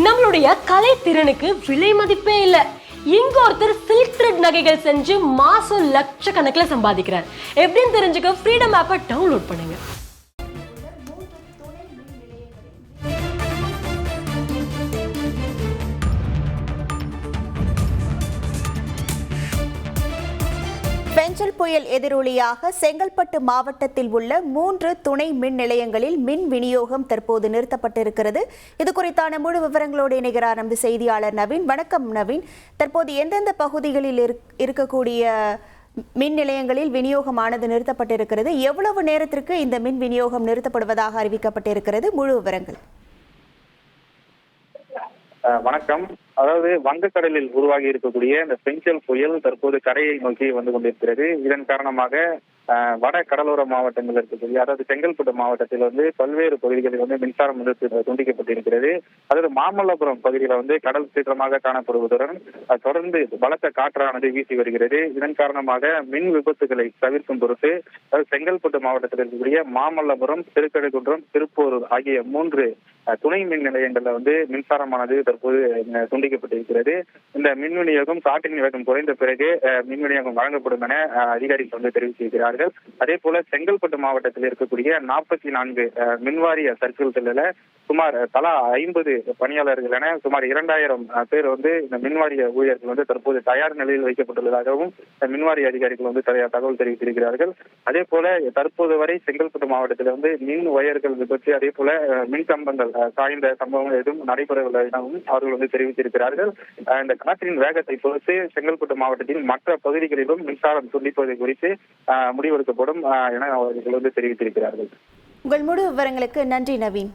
நம்மளுடைய கலை திறனுக்கு விலை மதிப்பே இல்ல. இங்க ஒருத்தர் சில்க் த்ரெட் நகைகள் செஞ்சு மாசம் லட்சக்கணக்கில் சம்பாதிக்கிறார். எப்படின்னு தெரிஞ்சுக்க ஃப்ரீடம் ஆப்பை டவுன்லோட் பண்ணுங்க. பெஞ்சல் புயல் எதிரொலியாக செங்கல்பட்டு மாவட்டத்தில் உள்ள 3 துணை மின் நிலையங்களில் மின் விநியோகம் தற்போது நிறுத்தப்பட்டிருக்கிறது. இது குறித்தான முழு விவரங்களோடு இணைகிறார் நமது செய்தியாளர் நவீன். வணக்கம் நவீன். தற்போது எந்தெந்த பகுதிகளில் இருக்கக்கூடிய மின் நிலையங்களில் விநியோகமானது நிறுத்தப்பட்டிருக்கிறது? எவ்வளவு நேரத்திற்கு இந்த மின் விநியோகம் நிறுத்தப்படுவதாக அறிவிக்கப்பட்டிருக்கிறது? முழு விவரங்கள். வணக்கம். அதாவது வங்கக்கடலில் உருவாகி இருக்கக்கூடிய இந்த பெஞ்சல் புயல் தற்போது கரையை நோக்கி வந்து கொண்டிருக்கிறது. இதன் காரணமாக வட கடலோர மாவட்டங்கள் இருக்கக்கூடிய, அதாவது செங்கல்பட்டு மாவட்டத்தில் வந்து பல்வேறு பகுதிகளில் வந்து மின்சாரம் வந்து துண்டிக்கப்பட்டிருக்கிறது. அதாவது மாமல்லபுரம் பகுதியில் வந்து கடல் சீற்றமாக காணப்படுவதுடன் தொடர்ந்து பலத்த காற்றானது வீசி வருகிறது. இதன் காரணமாக மின் விபத்துகளை தவிர்க்கும் பொருட்டு செங்கல்பட்டு மாவட்டத்தில் இருக்கக்கூடிய மாமல்லபுரம், திருக்கழுக்குன்றம், திருப்பூர் ஆகிய 3 துணை மின் நிலையங்கள்ல வந்து மின்சாரமானது தற்போது துண்டிக்கப்பட்டிருக்கிறது. இந்த மின் விநியோகம் காற்றின் வேகம் குறைந்த பிறகு மின் விநியோகம் வழங்கப்படும் என அதிகாரிகள் வந்து தெரிவித்திருக்கிறார்கள். அதே போல செங்கல்பட்டு மாவட்டத்தில் இருக்கக்கூடிய 44 மின்வாரிய சர்க்கிள்களில் சுமார் தலா 50 பணியாளர்கள் என சுமார் 2000 பேர் வந்து இந்த மின்வாரிய ஊழியர்கள் வந்து தற்போது தயார் நிலையில் வைக்கப்பட்டுள்ளதாகவும் மின்வாரிய அதிகாரிகள் வந்து தகவல் தெரிவித்திருக்கிறார்கள். அதே போல தற்போது வரை செங்கல்பட்டு மாவட்டத்தில் வந்து மின் ஒயர்கள் விபத்து, அதே போல மின் கம்பங்கள் சாய்ந்த சம்பவங்கள் எதுவும் நடைபெறவில்லை எனவும் அவர்கள் வந்து தெரிவித்திருக்கிறார்கள். இந்த காற்றின் வேகத்தை பொறுத்து செங்கல்பட்டு மாவட்டத்தின் மற்ற பகுதிகளிலும் மின்சாரம் துண்டிப்பது குறித்து முடிவெடுக்கப்படும் என அவர்கள் வந்து தெரிவித்திருக்கிறார்கள். உங்கள் முழு விவரங்களுக்கு நன்றி நவீன்.